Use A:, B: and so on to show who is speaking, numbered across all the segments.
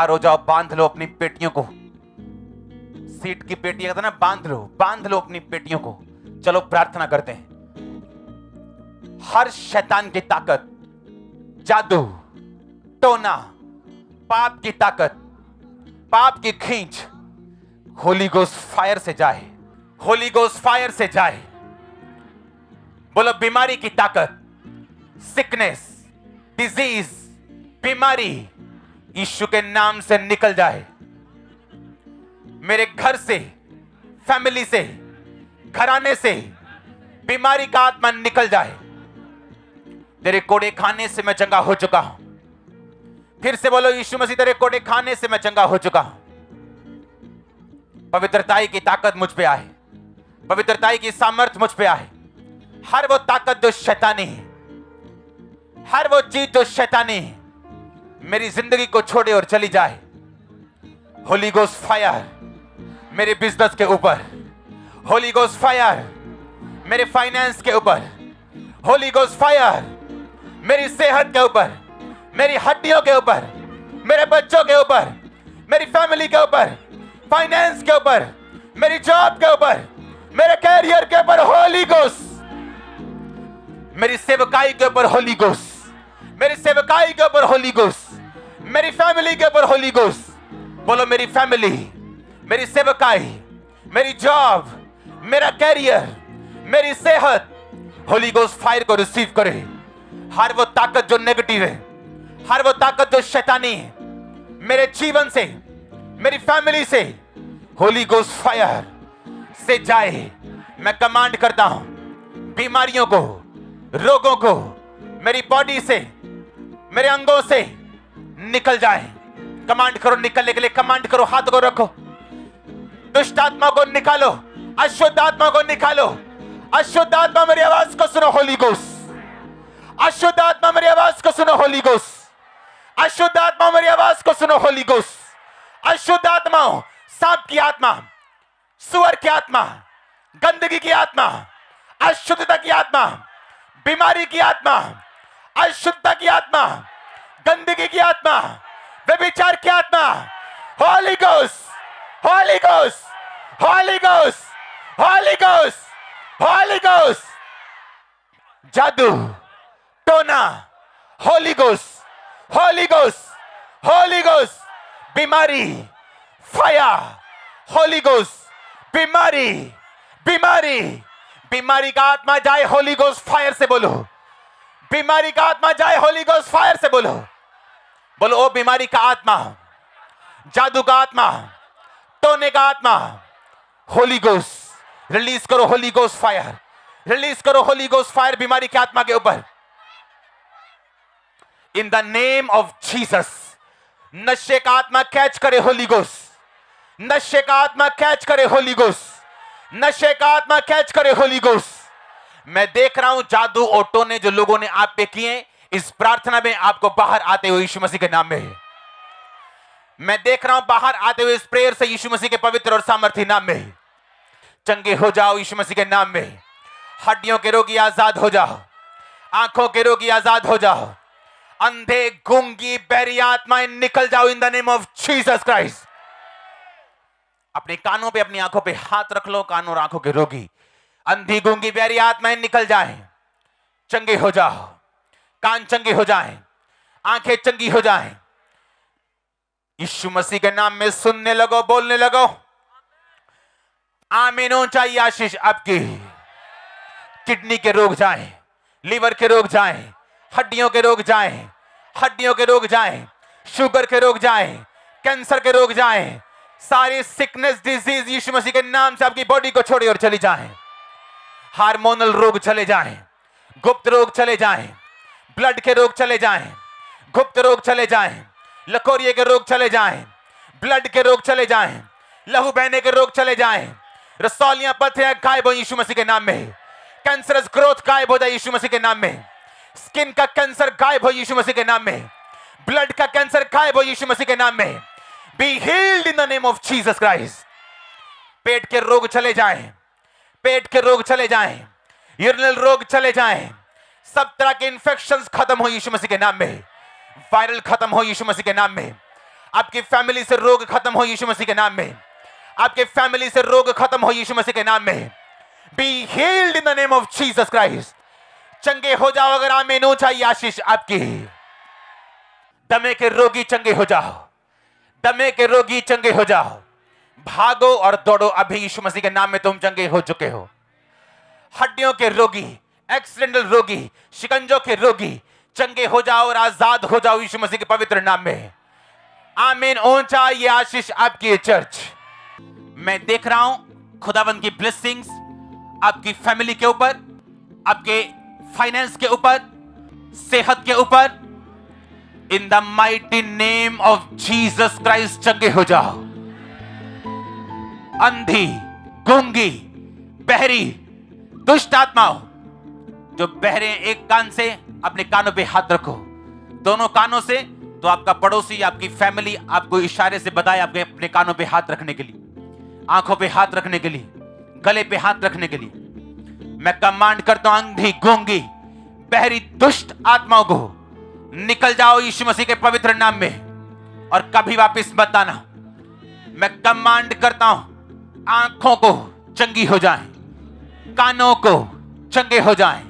A: हो जाओ, बांध लो अपनी पेटियों को। सीट की पेटियां कहते ना, बांध लो अपनी पेटियों को। चलो प्रार्थना करते हैं। हर शैतान की ताकत, जादू, टोना, पाप की ताकत, पाप की खींच होली गोस्ट फायर से जाए, होली गोस्ट फायर से जाए। बोलो बीमारी की ताकत, सिकनेस, डिजीज, बीमारी यीशु के नाम से निकल जाए। मेरे घर से, फैमिली से, घराने से बीमारी का आत्मा निकल जाए। तेरे कोड़े खाने से मैं चंगा हो चुका हूं। फिर से बोलो, यीशु मसीह तेरे कोड़े खाने से मैं चंगा हो चुका हूं। पवित्रताई की ताकत मुझ पे आए, पवित्रताई की सामर्थ्य मुझ पे आए। हर वो ताकत जो शैतानी है, हर वो चीज जो शैतानी है, मेरी जिंदगी को छोड़े और चली जाए। होली गोस्ट फायर मेरे बिजनेस के ऊपर, होली गोस्ट फायर मेरे फाइनेंस के ऊपर, होली गोस्ट फायर मेरी सेहत के ऊपर, मेरी हड्डियों के ऊपर, मेरे बच्चों के ऊपर, मेरी फैमिली के ऊपर, फाइनेंस के ऊपर, मेरी जॉब के ऊपर, मेरे कैरियर के ऊपर होली गोस्ट, मेरी सेवकाई के ऊपर होली गोस्ट, मेरी सेवकाई के ऊपर होली गोस्ट, मेरी फैमिली के ऊपर होली गोस्ट। बोलो मेरी फैमिली, मेरी सेवकाई, मेरी जॉब, मेरा कैरियर, मेरी सेहत होली गोस्ट फायर को रिसीव करे। हर वो ताकत जो नेगेटिव है, हर वो ताकत जो शैतानी है, मेरे जीवन से, मेरी फैमिली से होली गोस्ट फायर से जाए। मैं कमांड करता हूं, बीमारियों को, रोगों को मेरी बॉडी से, मेरे अंगों से निकल जाए। कमांड करो निकलने के लिए, कमांड करो, हाथ को रखो। दुष्ट आत्मा को निकालो, अशुद्ध आत्मा को निकालो। अशुद्ध आत्मा मेरी आवाज को सुनो होली गोस्ट, अशुद्ध आत्मा मेरी आवाज को सुनो होली गोस्ट, अशुद्ध आत्मा मेरी आवाज को सुनो होली गोस्ट। अशुद्ध आत्मा, सांप की आत्मा, सुअर की आत्मा, गंदगी की आत्मा, अशुद्धता की आत्मा, बीमारी की आत्मा, अशुद्धता की आत्मा, गंदगी की आत्मा, व्यभिचार की आत्मा, Holi ghost, holy ghost, holy ghost, holy ghost, holy ghost. जादू, टोना, Holi ghost, holy ghost, holy ghost. बीमारी, फायर, होली गोस्ट, बीमारी, बीमारी, बीमारी का आत्मा जाए होली गोस्ट फायर से। बोलो बीमारी का आत्मा जाए होली गोस्ट फायर से। बोलो बोलो ओ बीमारी का आत्मा, जादू का आत्मा, टोने का आत्मा, होली गोस्ट रिलीज करो, होली गोस्ट फायर रिलीज करो, होली गोस्ट फायर बीमारी के आत्मा के ऊपर। In the name of Jesus. नशे का आत्मा कैच करे होली गोस्ट, नशे का आत्मा कैच करे होली गोस्ट, नशे का आत्मा कैच करे होली गोस्ट। मैं देख रहा हूं जादू और टोने जो लोगों ने आप पे किए, इस प्रार्थना में आपको बाहर आते हुए यीशु मसीह के नाम में। मैं देख रहा हूं बाहर आते हुए इस प्रेयर से यीशु मसीह के पवित्र और सामर्थी नाम में। चंगे हो जाओ यीशु मसीह के नाम में। हड्डियों के रोगी आजाद हो जाओ, आंखों के रोगी आजाद हो जाओ, अंधे, गूंगी, बहरी आत्माएं निकल जाओ इन the name of Jesus Christ. अपने कानों पे, अपनी आंखों पे हाथ रख लो। कान और आंखों के रोगी, अंधी, गूंगी, बहरी आत्माएं निकल जाएं, चंगे हो जाओ। कान चंगे हो जाएं, आंखें चंगी हो जाएं। यीशु मसीह के नाम में सुनने लगो, बोलने लगो। आमीन हो चाहिए आशीष आपकी। किडनी के रोग जाएं, लीवर के रोग जाएं, हड्डियों के रोग जाएं, हड्डियों के रोग जाएं, शुगर के रोग जाएं, कैंसर के रोग जाएं, सारी सिकनेस, डिजीज यीशु मसीह के नाम से आपकी बॉडी को छोड़े और चली जाएं। हार्मोनल रोग चले जाएं, गुप्त रोग चले जाएं, ब्लड के रोग चले जाएं, गुप्त रोग चले जाएं, लकोरिये के रोग चले जाएं, ब्लड के रोग चले जाएं, लहू बहने के रोग चले जाएं, रसौलियां, पथरियां गायब हो यीशु मसीह के नाम में। कैंसरस ग्रोथ गायब हो जाए यीशु मसीह के नाम में। स्किन का कैंसर गायब हो यीशु मसीह के नाम में। ब्लड का कैंसर गायब हो यीशु मसीह के नाम में। Be healed in the name of Jesus Christ. पेट के रोग चले जाएं, पेट के रोग चले जाएं, यूरिनल रोग चले जाएं, सब तरह के इंफेक्शंस खत्म हो यीशु मसीह के नाम में। वायरल खत्म हो यीशु मसीह के नाम में। आपकी फैमिली से रोग खत्म हो यीशु मसीह के नाम में। आपके फैमिली से रोग खत्म हो यीशु मसीह के नाम में। Be healed in the name of Jesus Christ. चंगे हो जाओ अगर आमीन हो चाहिए आशीष आपकी। दमे के रोगी चंगे हो जाओ, दमे के रोगी चंगे हो जाओ। भागो और दौड़ो, अभी यीशु मसीह के नाम में तुम चंगे हो चुके हो। हड्डियों के रोगी, एक्सीडेंटल रोगी, शिकंजों के रोगी चंगे हो जाओ और आजाद हो जाओ यीशु मसीह के पवित्र नाम में। आमीन ऊंचा ये आशीष आपकी चर्च। मैं देख रहा हूं खुदावंद की ब्लेसिंग्स आपकी फैमिली के ऊपर, आपके फाइनेंस के ऊपर, सेहत के ऊपर। In the mighty name of Jesus Christ चंगे हो जाओ। अंधी, गूंगी, बहरी, दुष्ट आत्माओं जो बहरे, एक कान से अपने कानों पे हाथ रखो, दोनों कानों से, तो आपका पड़ोसी, आपकी फैमिली आपको इशारे से बताए आपके अपने कानों पे हाथ रखने के लिए, आंखों पे हाथ रखने के लिए, गले पे हाथ रखने के लिए। मैं कमांड करता हूं अंधी, गूंगी, बहरी, दुष्ट आत्माओं को निकल जाओ यीशु मसीह के पवित्र नाम में और कभी वापस मत आना। मैं कमांड करता हूं आंखों को चंगी हो जाएं, कानों को चंगे हो जाएं,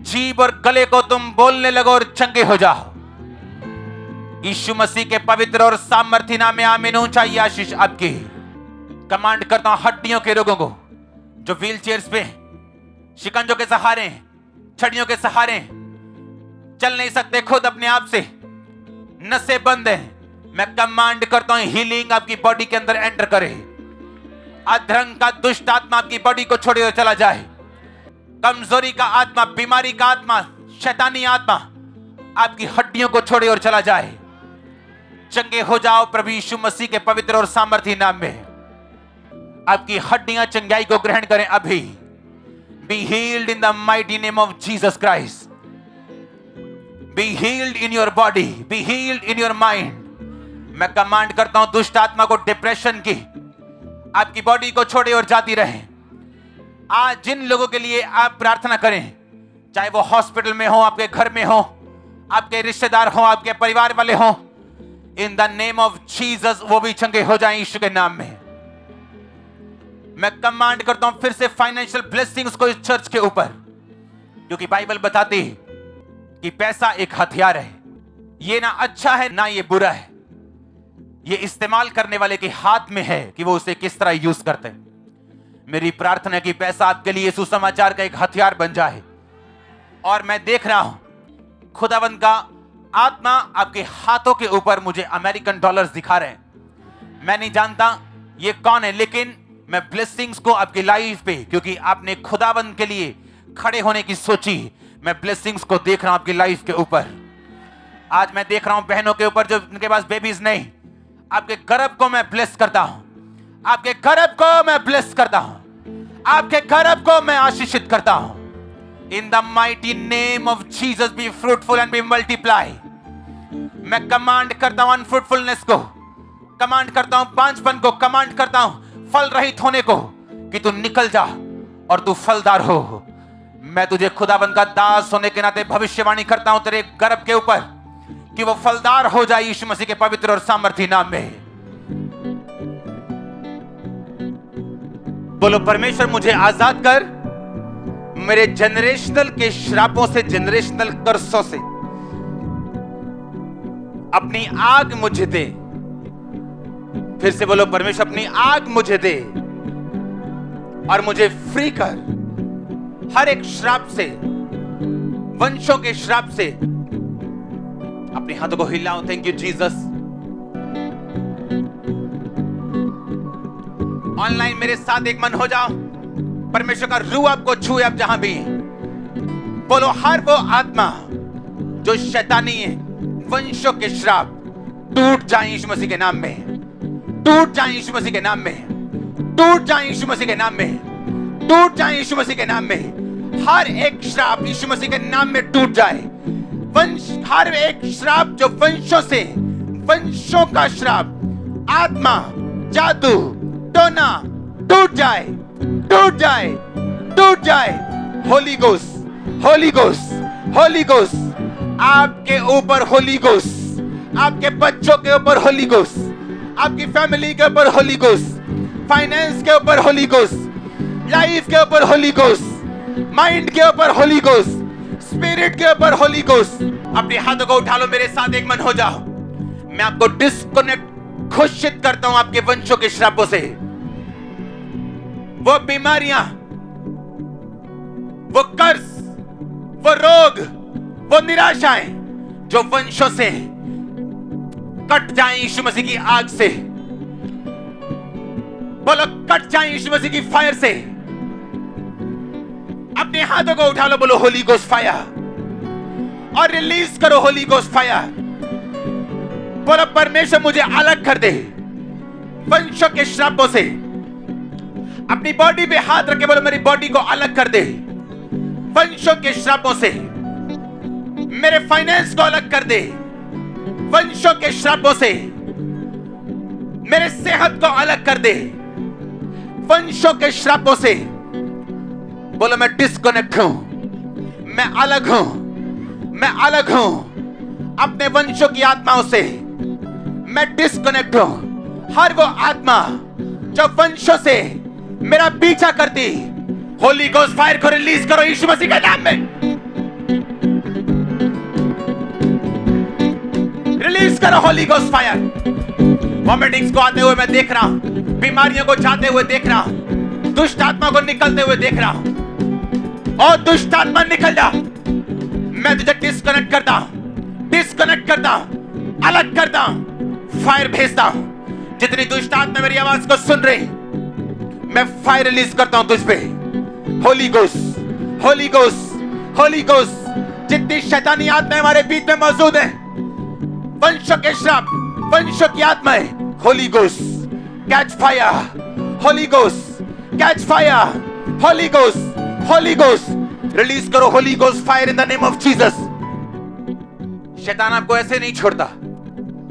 A: जीभ और गले को तुम बोलने लगो और चंगे हो जाओ यीशु मसीह के पवित्र और सामर्थ्य नाम में। आमीन ऊंचाई आशीष आपकी। कमांड करता हूं हड्डियों के रोगों को जो व्हील चेयर्स पे, शिकंजों के सहारे, छड़ियों के सहारे चल नहीं सकते खुद अपने आप से, नसें बंद हैं, मैं कमांड करता हूं हीलिंग आपकी बॉडी के अंदर एंटर करे। अधरंग का दुष्ट आत्मा आपकी बॉडी को छोड़े और चला जाए। कमजोरी का आत्मा, बीमारी का आत्मा, शैतानी आत्मा आपकी हड्डियों को छोड़े और चला जाए। चंगे हो जाओ प्रभु यीशु मसीह के पवित्र और सामर्थ्य नाम में। आपकी हड्डियां चंगाई को ग्रहण करें अभी। B healed in the mighty name of Jesus Christ. B healed in your body, B healed in your mind. मैं कमांड करता हूं दुष्ट आत्मा को, डिप्रेशन की आपकी बॉडी को छोड़े और जाती रहे। आज जिन लोगों के लिए आप प्रार्थना करें, चाहे वो हॉस्पिटल में हो, आपके घर में हो, आपके रिश्तेदार हो, आपके परिवार वाले हो, इन द नेम ऑफ जीसस वो भी चंगे हो जाएं यीशु के नाम में। मैं कमांड करता हूं फिर से फाइनेंशियल ब्लेसिंग्स को इस चर्च के ऊपर, क्योंकि बाइबल बताती है कि पैसा एक हथियार है। ये ना अच्छा है ना ये बुरा है, ये इस्तेमाल करने वाले के हाथ में है कि वो उसे किस तरह यूज करते हैं। मेरी प्रार्थना है कि पैसा आपके लिए सुसमाचार का एक हथियार बन जाए। और मैं देख रहा हूं खुदावंद का आत्मा आपके हाथों के ऊपर मुझे अमेरिकन डॉलर्स दिखा रहे हैं। मैं नहीं जानता ये कौन है, लेकिन मैं ब्लेसिंग्स को आपकी लाइफ पे, क्योंकि आपने खुदावंद के लिए खड़े होने की सोची, मैं ब्लेसिंग्स को देख रहा हूं आपकी लाइफ के ऊपर। आज मैं देख रहा हूं बहनों के ऊपर जो उनके पास बेबीज नहीं, आपके गर्भ को मैं ब्लेस करता हूं, आपके गर्भ को मैं ब्लेस करता हूं, आपके गर्भ को मैं आशीषित करता हूं। In the mighty name of Jesus be fruitful and be multiply. मैं कमांड करता हूं अनफ्रूटफुलनेस को, कमांड करता हूं पांचपन को, कमांड करता हूं फल रहित होने को, कि तू निकल जा और तू फलदार हो। मैं तुझे खुदाबंद का दास होने के नाते भविष्यवाणी करता हूं तेरे गर्भ के ऊपर कि वो फलदार हो जाए यीशु मसीह के पवित्र और सामर्थ्य नाम में। बोलो परमेश्वर मुझे आजाद कर मेरे जनरेशनल के श्रापों से, जनरेशनल कर्सों से। अपनी आग मुझे दे। फिर से बोलो परमेश्वर अपनी आग मुझे दे और मुझे फ्री कर हर एक श्राप से, वंशों के श्राप से। अपने हाथों को हिलाओ। Thank you Jesus. ऑनलाइन मेरे साथ एक मन हो जाओ। परमेश्वर का रूह आपको छुए अब जहां भी। बोलो हर वो आत्मा जो शैतानी है, वंशों के श्राप टूट जाए यीशु मसीह के नाम में, टूट जाए यीशु मसीह के नाम में, टूट जाए यीशु मसीह के नाम में, टूट जाए यीशु मसीह के नाम में। हर एक श्राप यीशु मसीह के नाम में टूट जाए। वंश, हर एक श्राप जो वंशों से, वंशों का श्राप, आत्मा, जादू, टोना टूट जाए, टूट जाए, टूट जाए। Holi ghost, holy ghost, holy ghost आपके ऊपर, होली गोस्ट आपके बच्चों के ऊपर होली गोस्ट, आपकी फैमिली के ऊपर होली गोस्ट, फाइनेंस के ऊपर होली गोस्ट, लाइफ के ऊपर होली गोस्ट, माइंड के ऊपर होली गोस्ट, स्पिरिट के ऊपर होली गोस्ट। अपने हाथों को उठा लो, मेरे साथ एक मन हो जाओ। मैं आपको डिस्कनेक्ट घोषित करता हूं आपके वंशों के श्रापों से। वो बीमारियां, वो कर्ज, वो रोग, वो निराशाएं जो वंशों से कट जाएं यीशु मसीह की आग से। बोलो कट जाएं यीशु मसीह की फायर से। अपने हाथों को उठा लो, बोलो होली गोस्ट फायर, और रिलीज करो होली गोस्ट फायर। बोलो परमेश्वर मुझे अलग कर दे वंशों के श्रापों से। अपनी बॉडी पे हाथ रख के बोलो मेरी बॉडी को अलग कर दे वंशों के श्रापों से। मेरे फाइनेंस को अलग कर दे वंशों के श्रापों से। मेरे सेहत को अलग कर दे वंशों के श्रापों से। बोलो मैं डिस्कनेक्ट हूं, मैं अलग हूं, मैं अलग हूं अपने वंशों की आत्माओं से। मैं डिस्कनेक्ट हूं। हर वो आत्मा जो वंशों से मेरा पीछा करती, होली गोस्ट फायर को रिलीज करो यीशु मसीह के नाम में। रिलीज करो होली गोस्ट फायर। वॉमिटिंग्स को आते हुए मैं देख रहा हूं, बीमारियों को जाते हुए देख रहा हूं, दुष्ट आत्मा को निकलते हुए देख रहा हूं। और दुष्ट आत्मा निकल जा। मैं तुझे डिस्कनेक्ट करता हूं, डिस्कनेक्ट करता हूं, अलग करता हूं, फायर भेजता हूं। जितनी दुष्ट आत्मा मेरी आवाज को सुन रही, मैं फायर रिलीज करता हूं तुझ पे। Holi ghost, holy ghost, holy ghost. जितनी शैतानी आत्माएं हमारे बीच में मौजूद है, वंशों के श्राप, वंशों की आत्माएं, holy ghost catch fire, holy ghost catch fire, holy ghost, holy ghost release करो holy ghost fire in the name of Jesus. शैतान आपको ऐसे नहीं छोड़ता,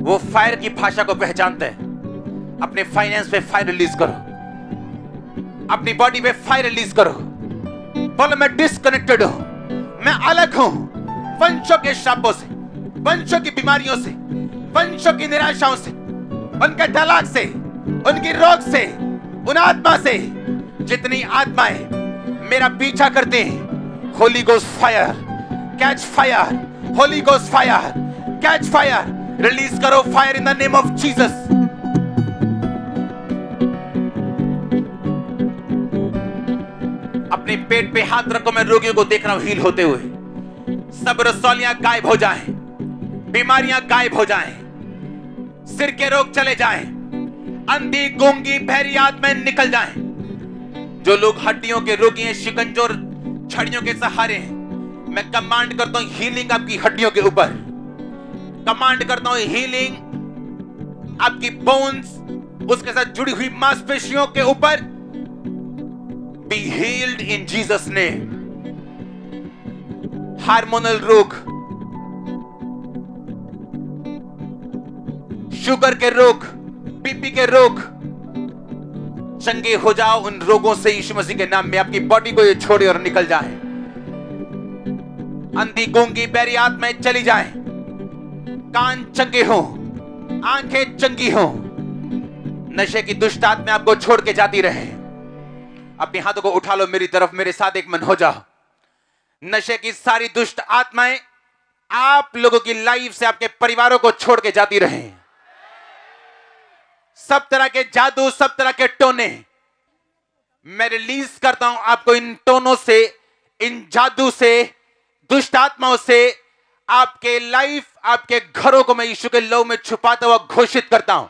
A: वो फायर की भाषा को पहचानते हैं। अपने फाइनेंस पे फायर रिलीज करो, अपनी बॉडी पे फायर रिलीज करो। बोलो मैं डिस्कनेक्टेड हूं, मैं अलग हूं वंशों के श्रापों से, वंशों की बीमारियों से, वंशों की निराशाओं से, उनके तलाक से, उनकी रोग से, उन आत्मा से। जितनी आत्माएं मेरा पीछा करते हैं, holy ghost fire catch fire, holy ghost fire catch fire. Release करो fire in the name of Jesus. अपने पेट पे हाथ रखो, मैं रोगियों को देख रहा हूं हील होते हुए। सब रसौलियां गायब हो जाएं, बीमारियां गायब हो जाएं, सिर के रोग चले जाएं, अंधी गूंगी बहरी आत्माएं निकल जाएं। जो लोग हड्डियों के रोगी हैं, शिकंजोर छड़ियों के सहारे हैं, मैं कमांड करता हूं हीलिंग आपकी हड्डियों के ऊपर। कमांड करता हूं हीलिंग आपकी बोन्स, उसके साथ जुड़ी हुई मांसपेशियों के ऊपर। बी हील्ड इन जीसस नेम। हार्मोनल रोग, शुगर के रोग, बीपी के रोग, चंगे हो जाओ उन रोगों से यीशु मसीह के नाम में। आपकी बॉडी को ये छोड़े और निकल जाए। अंधी गूंगी बहरी आत्माएं चली जाएं, कान चंगे हो, आंखें चंगी हो, नशे की दुष्ट आत्माएं आपको छोड़ के जाती रहे। अपने हाथों को उठा लो मेरी तरफ, मेरे साथ एक मन हो जाओ। नशे की सारी दुष्ट आत्माएं आप लोगों की लाइफ से, आपके परिवारों को छोड़ के जाती रहे। सब तरह के जादू, सब तरह के टोने मैं रिलीज करता हूं आपको। इन टोनों से, इन जादू से, दुष्ट आत्माओं से आपके लाइफ, आपके घरों को मैं यीशु के लहू में छुपाता हुआ घोषित करता हूं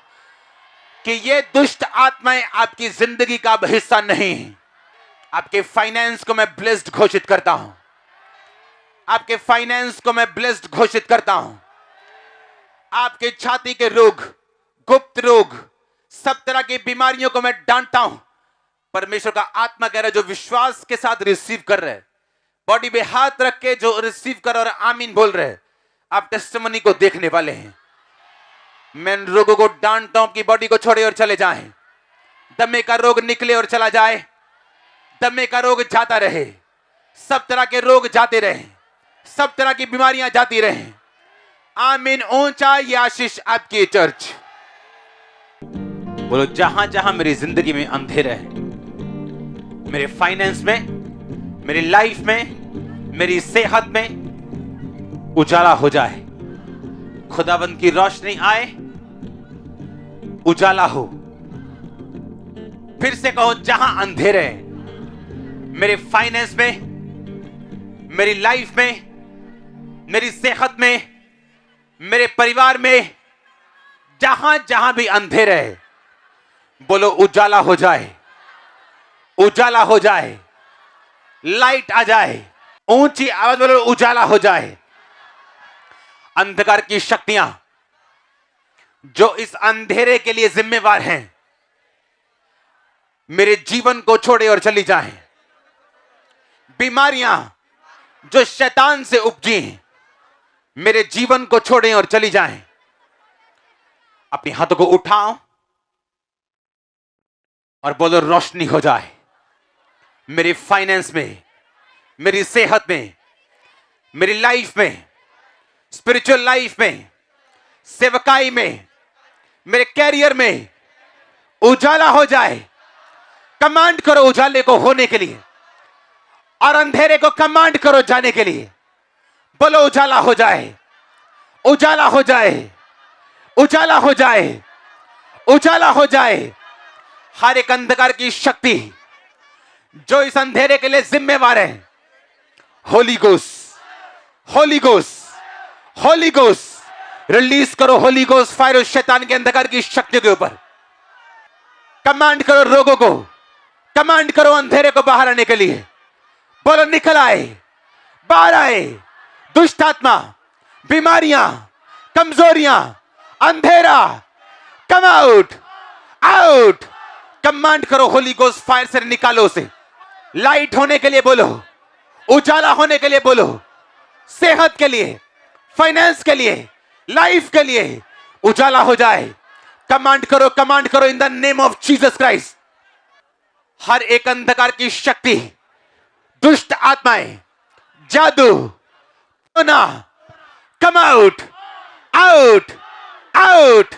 A: कि ये दुष्ट आत्माएं आपकी जिंदगी का अब हिस्सा नहीं। आपके फाइनेंस को मैं ब्लेस्ड घोषित करता हूं। आपके फाइनेंस को मैं ब्लेस्ड घोषित करता हूं। आपके छाती के रोग, गुप्त रोग, सब तरह की बीमारियों को मैं डांटता हूं। परमेश्वर का आत्मा कह रहा है, जो विश्वास के साथ रिसीव कर रहे हैं, बॉडी पे हाथ रख के जो रिसीव कर और आमीन बोल रहे हैं, आप टेस्टिमनी को देखने वाले हैं। मैं रोगों को डांटता हूं कि बॉडी को छोड़े और चले जाएं। दमे का रोग निकले और चला जाए। दमे का रोग जाता रहे, सब तरह के रोग जाते रहे, सब तरह की बीमारियां जाती रहे। आमीन। ऊंचा ये आशीष आपकी चर्च। बोलो, जहां जहां मेरी जिंदगी में अंधेरा है, मेरे फाइनेंस में, मेरी लाइफ में, मेरी सेहत में उजाला हो जाए। खुदाबंद की रोशनी आए, उजाला हो। फिर से कहो, जहां अंधेरे है मेरे फाइनेंस में, मेरी लाइफ में, मेरी सेहत में, मेरे परिवार में, जहां जहां भी अंधेरे है, बोलो उजाला हो जाए, उजाला हो जाए, लाइट आ जाए। ऊंची आवाज बोलो, उजाला हो जाए। अंधकार की शक्तियां जो इस अंधेरे के लिए जिम्मेवार हैं, मेरे जीवन को छोड़े और चली जाएं। बीमारियां जो शैतान से उपजी हैं, मेरे जीवन को छोड़ें और चली जाएं। अपने हाथों को उठाओ और बोलो, रोशनी हो जाए मेरे फाइनेंस में, मेरी सेहत में, मेरी लाइफ में, स्पिरिचुअल लाइफ में, सेवकाई में, मेरे कैरियर में उजाला हो जाए। कमांड करो उजाले को होने के लिए और अंधेरे को कमांड करो जाने के लिए। बोलो, उजाला हो जाए, उजाला हो जाए, उजाला हो जाए, उजाला हो जाए। हर एक अंधकार की शक्ति जो इस अंधेरे के लिए जिम्मेवार है, Holi ghost, holy ghost, holy ghost release करो। होली गोस्ट फायर उस शैतान के अंधकार की शक्ति के ऊपर। कमांड करो रोगों को, कमांड करो अंधेरे को बाहर आने के लिए। बोलो, निकल आए, बाहर आए। दुष्ट आत्मा, बीमारियां, कमजोरियां, अंधेरा, कम आउट, आउट। कमांड करो, होली गोस्ट फायर से निकालो उसे। लाइट होने के लिए बोलो, उजाला होने के लिए बोलो, सेहत के लिए, फाइनेंस के लिए, लाइफ के लिए उजाला हो जाए। कमांड करो in the name of Jesus Christ. हर एक अंधकार की शक्ति, दुष्ट आत्माएं, जादू, ना, come out, out, out,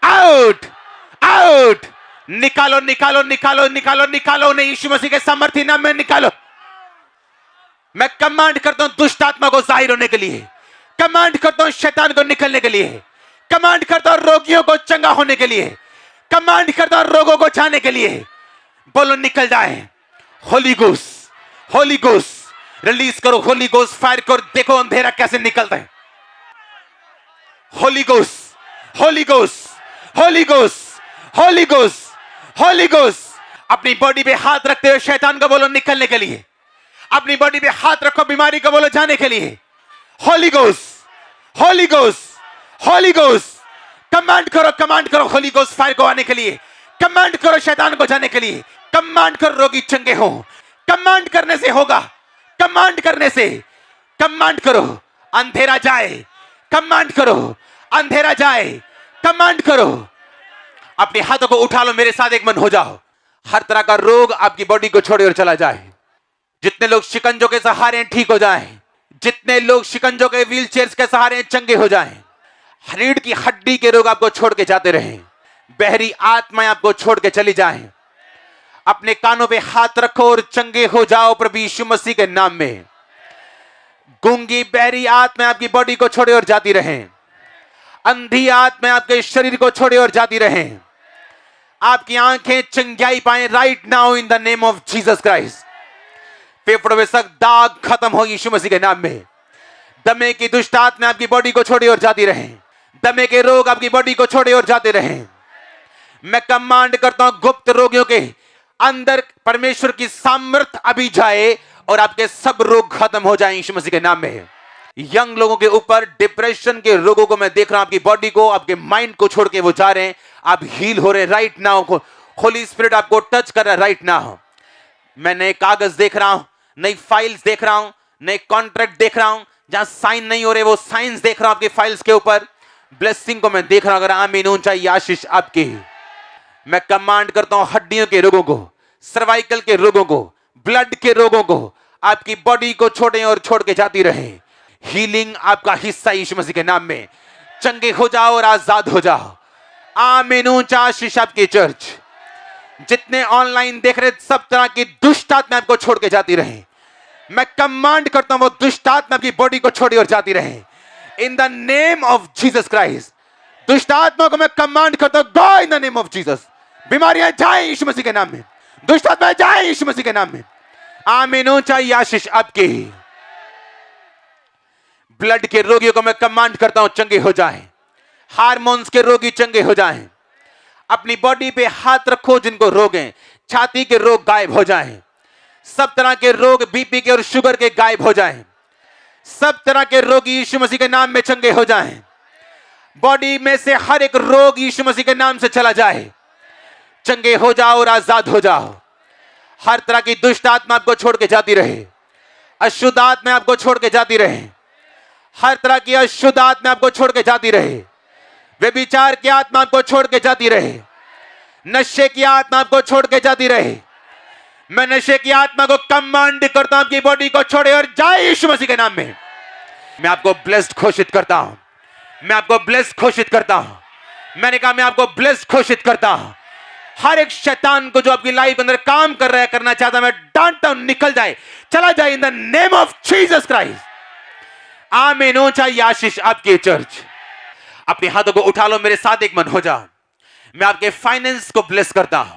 A: out, out. निकालो, निकालो, निकालो, निकालो, निकालो उन्हें यीशु मसीह के सामर्थ्य नाम में निकालो। मैं कमांड करता हूं दुष्ट आत्मा को जाहिर होने के लिए, कमांड करता हूं शैतान को निकलने के लिए, कमांड करता हूं रोगियों को चंगा होने के लिए, कमांड करता हूं रोगों को जाने के लिए। बोलो, निकल जाए। Holi ghost, holy ghost release करो। होली गोस्ट फायर करो। देखो अंधेरा कैसे निकलता है। Holi ghost, holy ghost, holy ghost, holy ghost, holy ghost. अपनी बॉडी पे हाथ रखते हुए शैतान को बोलो निकलने के लिए। अपनी बॉडी पे हाथ रखो, बीमारी को बोलो जाने के लिए। Holi ghost, holy ghost, holy ghost. Command करो होली गोस्ट फायर को आने के लिए। कमांड करो शैतान को जाने के लिए। कमांड करो रोगी चंगे हो। कमांड करने से होगा, कमांड करने से। कमांड करो अंधेरा जाए, कमांड करो अंधेरा जाए, कमांड करो। अपने हाथों को उठा लो, मेरे साथ एक मन हो जाओ। हर तरह का रोग आपकी बॉडी को छोड़े और चला जाए। जितने लोग शिकंजों के सहारे ठीक हो जाएं, जितने लोग शिकंजों के व्हील चेयर्स के सहारे चंगे हो जाएं। रीढ़ की हड्डी के रोग आपको छोड़ के जाते रहें। बहरी आत्माएं आपको छोड़ के चली जाएं। अपने कानों पे हाथ रखो और चंगे हो जाओ प्रभु यीशु मसीह के नाम में। गूंगी बहरी आत्माएं आपकी बॉडी को छोड़े और जाती रहें। अंधी आत्माएं आपके शरीर को छोड़े और जाती रहें। आपकी आंखें चंगाई पाएं right now in the name of Jesus Christ. फेफड़ों में सख्त दाग खत्म हो यीशु मसीह के नाम में। दमे की दुष्ट आत्माएं आपकी बॉडी को छोड़े और जाती रहें। दमे के रोग आपकी बॉडी को छोड़े और जाते रहें। मैं कमांड करता हूं गुप्त रोगियों के अंदर परमेश्वर की सामर्थ अभी जाए और आपके सब रोग खत्म हो जाएं यीशु मसीह के नाम में। यंग लोगों के ऊपर डिप्रेशन के रोगों को मैं देख रहा हूं, आपकी बॉडी को, आपके माइंड को छोड़ के वो जा रहे हैं। आप हील हो रहे हैं राइट नाउ। होली स्पिरिट आपको टच कर रहा है राइट नाउ। मैं नए कागज देख रहा हूं, नई फाइल्स देख रहा हूं, नए कॉन्ट्रैक्ट देख रहा हूं। जहां साइन नहीं हो रहे वो साइंस देख रहा हूं आपकी फाइल्स के ऊपर। ब्लेसिंग को मैं देख रहा हूं। अगर आमीन ऊंचा आशीष आपकी। मैं कमांड करता हूं हड्डियों के रोगों को, सर्वाइकल के रोगों को, ब्लड के रोगों को आपकी बॉडी को छोड़े और छोड़ के जाती रहे। हीलिंग आपका हिस्सा यीशु मसीह के नाम में। चंगे हो जाओ और आजाद हो जाओ। आमीन। ऊंचा आशीष आपकी चर्च। जितने ऑनलाइन देख रहे सब तरह की दुष्ट आत्मा आपको छोड़ के जाती रहे। मैं कमांड करता हूं वो दुष्ट आत्मा आपकी बॉडी को छोड़ी और जाती रहे in the name of Jesus Christ. दुष्ट आत्मा को मैं कमांड करता हूं go in the name of Jesus. बीमारियां जाए यीशु मसीह के नाम में। दुष्ट आत्मा जाए यीशु मसीह के नाम में। आमीन। ऊंचा आशीष आपकी। ब्लड के रोगियों को मैं कमांड करता हूं चंगे हो जाएं। हार्मोन्स के रोगी चंगे हो जाएं। अपनी बॉडी पे हाथ रखो जिनको रोग हैं। छाती के रोग गायब हो जाएं। सब तरह के रोग बीपी के और शुगर के गायब हो जाएं। सब तरह के रोग यीशु मसीह के नाम में चंगे हो जाएं। बॉडी में से हर एक रोग यीशु मसीह के नाम से चला जाए। चंगे हो जाओ और आजाद हो जाओ। हर तरह की दुष्ट आत्मा आपको छोड़ के जाती रहे। अशुद्ध आत्मा आपको छोड़ के जाती रहे। हर तरह की अशुद्ध आत्मा आपको छोड़ के जाती रहे। व्यभिचार की आत्मा आपको छोड़ के जाती रहे। नशे की आत्मा आपको छोड़ के जाती रहे। मैं नशे की आत्मा को कमांड करता हूं आपकी बॉडी को छोड़े और जाए यीशु मसीह के नाम में। मैं आपको ब्लेस्ड घोषित करता हूं। मैं आपको ब्लेस्ड घोषित करता हूं। मैंने कहा मैं आपको ब्लेस्ड घोषित करता हूं। हर एक शैतान को जो आपकी लाइफ अंदर काम कर रहा है करना चाहता मैं डांटता हूं निकल जाए चला जाए इन the name of Jesus Christ. आमीन। ऊंचा आशीष आपकी चर्च। अपने हाथों को उठा लो मेरे साथ एक मन हो जाओ। मैं आपके फाइनेंस को ब्लेस करता हूं।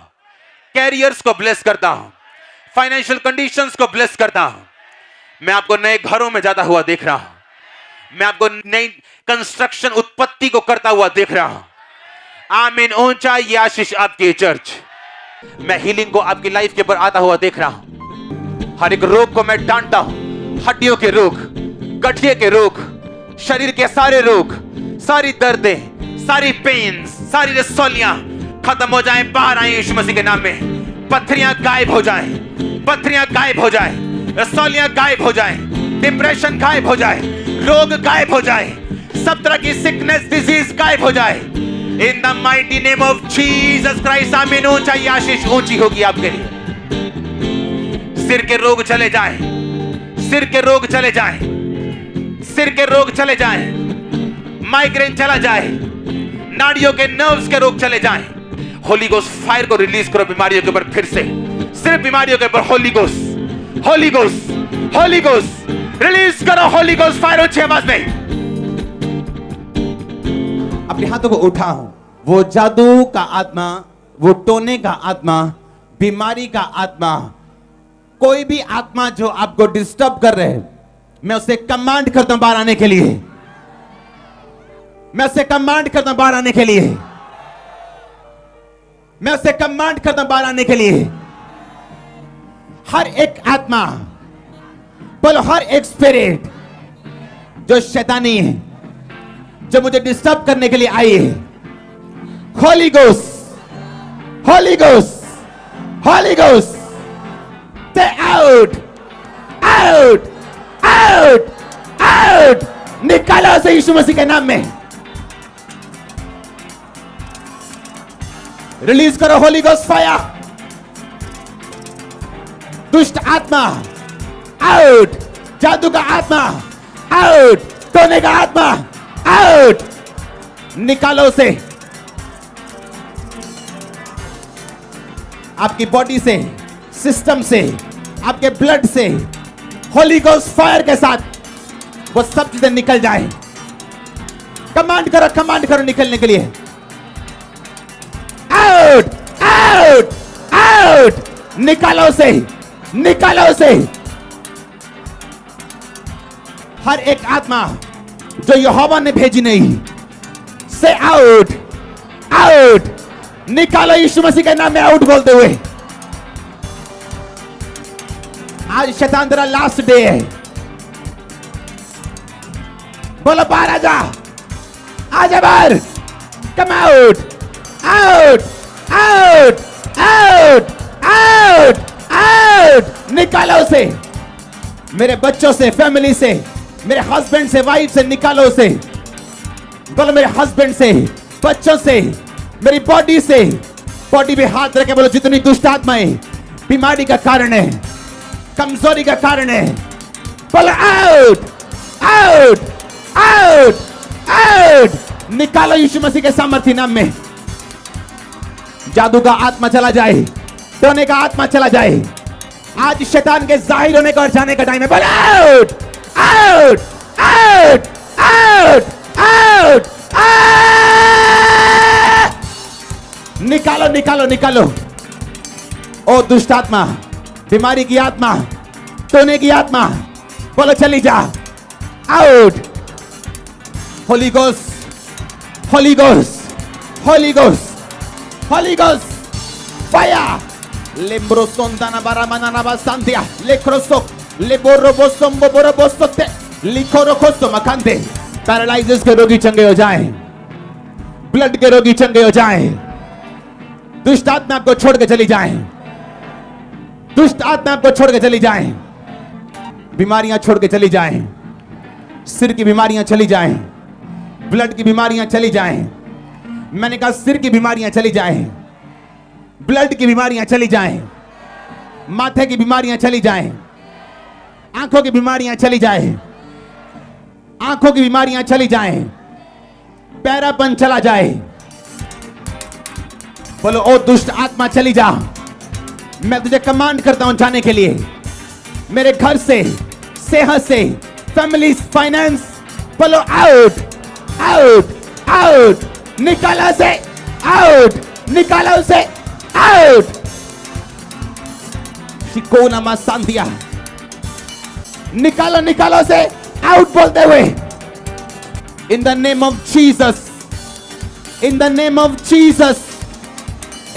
A: कैरियर्स को ब्लेस करता हूं। फाइनेंशियल कंडीशंस को ब्लेस करता हूं। मैं आपको नए घरों में जाता हुआ देख रहा हूं। मैं आपको नई कंस्ट्रक्शन उत्पत्ति को करता हुआ देख रहा हूं। आमीन। ऊंचा आशीष आपकी चर्च। मैं हीलिंग को आपकी लाइफ के ऊपर आता हुआ देख रहा हूं। हर एक रोग को मैं डांटता हूं। हड्डियों के रोग, गठिए के रोग, शरीर के सारे रोग, सारी दर्दें, सारी पेन्स, सारी रसौलियां खत्म हो जाएं। बाहर आए यीशु मसीह के नाम में। पत्थरियां गायब हो जाएं। पत्थरियां गायब हो जाएं। रसौलियां गायब हो जाएं। डिप्रेशन गायब हो जाए। रोग गायब हो जाए। सब तरह की सिकनेस डिजीज गायब हो जाए इन the mighty name of Jesus Christ. आमीन। ऊंचाई आशीष ऊंची होगी आपके लिए। सिर के रोग चले जाएं। सिर के रोग चले जाएं। सिर के रोग चले जाएं। माइग्रेन चला जाए। नाड़ियों के नर्व्स के रोग चले जाएं। होली गोस्ट फायर को रिलीज करो बीमारियों के ऊपर फिर से। सिर्फ बीमारियों के ऊपर Holi ghost, holy ghost, holy ghost release करो। होली गोस्ट फायर ऊंची आवाज में। अपने हाथों को उठाओ। वो जादू का आत्मा, वो टोने का आत्मा, बीमारी का आत्मा, कोई भी आत्मा जो आपको डिस्टर्ब कर रहे हैं मैं उसे कमांड करता हूं बाहर आने के लिए। मैं उसे कमांड करता हूं बाहर आने के लिए। मैं उसे कमांड करता हूं बाहर आने के लिए। हर एक आत्मा बोलो, हर एक स्पिरिट जो शैतानी है, जो मुझे डिस्टर्ब करने के लिए आई है, Holi ghost, holy ghost, holy ghost, से आउट, आउट, आउट, आउट, निकालो से यीशु मसीह के नाम में। रिलीज करो होली गोस्ट फायर। दुष्ट आत्मा आउट। जादू का आत्मा आउट। टोने का आत्मा आउट। निकालो से आपकी बॉडी से, सिस्टम से, आपके ब्लड से होली गोस्ट फायर के साथ वो सब चीजें निकल जाए। कमांड करो निकलने के लिए। Out, out, out. निकालो से, निकालो से हर एक आत्मा जो यहोवा ने भेजी नहीं, से आउट, आउट। निकालो यीशु मसीह के नाम में आउट बोलते हुए। आज शैतान तेरा लास्ट डे है। बोलो बाहर आजा, आजा बाहर। कम out, out, out, out, out, out. निकालो उसे मेरे बच्चों से, फैमिली से, मेरे हस्बैंड से, वाइफ से। निकालो उसे। बोलो मेरे हस्बैंड से, बच्चों से, मेरी बॉडी से। बॉडी पे हाथ रखे बोलो, जितनी दुष्ट आत्माएं बीमारी का कारण है, कमजोरी का कारण है, बोलो आउट,
B: आउट, आउट, आउट। निकालो यीशु मसीह के सामर्थ्य नाम में। जादू का आत्मा चला जाए, टोने का आत्मा चला जाए। आज शैतान के जाहिर होने का और जाने का टाइम है। बोलो out, out, out, out, out, out. निकालो, निकालो, निकालो। ओ दुष्ट आत्मा, बीमारी की आत्मा, टोने की आत्मा, बोलो चली जा। Out. Holy ghost, holy ghost, holy ghost, holy ghost, fire. लेम्ब्रो सोंदाना बारामाना ना बासांतिया, लेक्रोसो, लेबोरोबोसोम्बो बोरोबोसोते, लिखोरोखोसो मकांते। पैरालाइसिस के रोगी चंगे हो जाएं, ब्लड के रोगी चंगे हो जाएं, दुष्ट आत्मा आपको छोड़ के चली जाएं, दुष्ट आत्मा आपको छोड़ के चली जाएं, बीमारियां छोड़ के चली जाएं, सिर की बीमारियां चली जाएं, ब्लड की बीमारियां चली जाएं। मैंने कहा सिर की बीमारियां चली जाएं, ब्लड की बीमारियां चली जाएं, माथे की बीमारियां चली जाएं, आंखों की बीमारियां चली जाएं, आंखों की बीमारियां चली जाएं, पैरापन चला जाए। बोलो ओ दुष्ट आत्मा चली जा। मैं तुझे कमांड करता हूं जाने के लिए, मेरे घर से, सेहत से, फैमिली, फाइनेंस। बोलो आउट, आउट, आउट। निकालो से आउट, निकालो से आउट। शिकोना मा सांतिया, निकालो, निकालो से आउट बोलते हुए। In the name of Jesus, in the name of Jesus,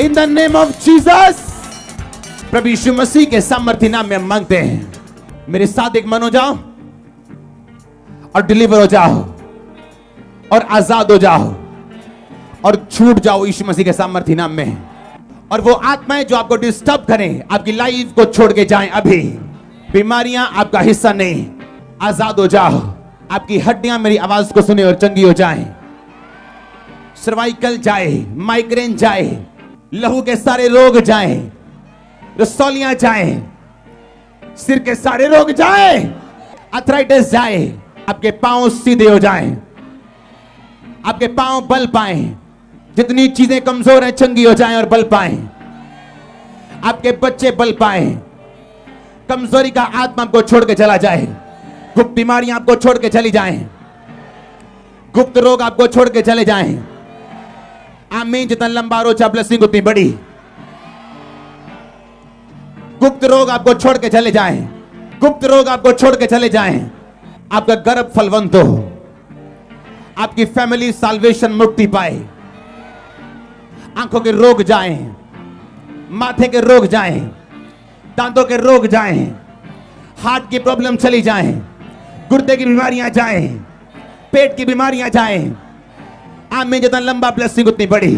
B: in the name of Jesus. प्रभु यीशु मसीह के सामर्थ्य नाम में मांगते हैं। मेरे साथ एक मन हो जाओ और डिलीवर हो जाओ और आजाद हो जाओ और छूट जाओ यीशु मसीह के सामर्थ्य नाम में। और वो आत्माएं जो आपको डिस्टर्ब करें, आपकी लाइफ को छोड़ के जाएं अभी। बीमारियां आपका हिस्सा नहीं, आजाद हो जाओ। आपकी हड्डियां मेरी आवाज को सुने और चंगी हो जाएं। सर्वाइकल जाए, माइग्रेन जाए, लहू के सारे रोग जाएं, रसौलियां जाएं, सिर के सारे रोग जाएं, अर्थराइटिस जाए, आपके पांव सीधे हो जाएं, आपके पांव बल पाएं, जितनी चीजें कमजोर हैं चंगी हो जाएं और बल पाएं, आपके बच्चे बल पाएं, कमजोरी का आत्मा आपको छोड़ के चला जाए, गुप्त बीमारियां आपको छोड़ के चली जाएं, गुप्त रोग आपको छोड़ के चले जाएं। आमीन। जितना लंबा रोचा ब्लेसिंग उतनी बड़ी। गुप्त रोग आपको छोड़ के चले जाएं, गुप्त रोग आपको छोड़ के चले जाएं। आपका गर्भ फलवंत हो, आपकी फैमिली साल्वेशन मुक्ति पाए, आंखों के रोग जाएं, माथे के रोग जाएं, दांतों के रोग जाएं, हार्ट की प्रॉब्लम चली जाएं, गुर्दे की बीमारियां जाएं, पेट की बीमारियां जाएं। आमीन। जितना लंबा ब्लेसिंग उतनी बड़ी।